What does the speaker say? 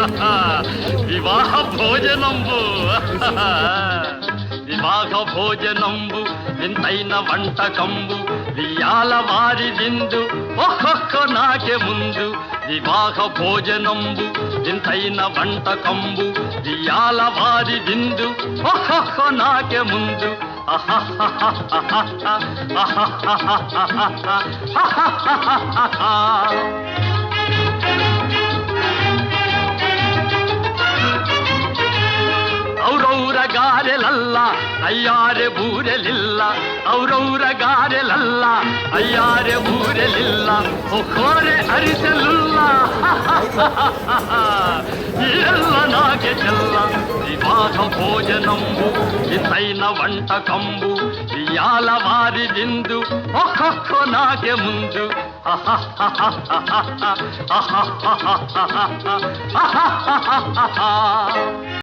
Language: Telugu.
వివాహ భోజనంబు వివాహ భోజనంబు వింతైన వంటకంబు వియాల వారి విందు ఒక్కొక్క నాకే ముందు వివాహ భోజనంబు వింతైన వంటకంబు వియాల వారి విందు ఒక్కొక్క నాకే ముందు ಔರೌರ ಗಾರೆಲಲ್ಲ ಅಯ್ಯಾರೆ ಬೂರೆಲಿಲ್ಲ ಔರೌರ ಗಾರೆಲಲ್ಲ ಅಯ್ಯಾರೆ ಬೂರೆಲಿಲ್ಲ ಒಕ್ಕೋರೆ ಅರಿಸಲಿಲ್ಲ ಎಲ್ಲ ನಾಗೆ ಚೆಲ್ಲ ವಿವಾಹ ಭೋಜನಂಬು ವಿಂತೈನ వంటకంబు వియాల వారి విందు ఒక్కొక్క నాకే ముందు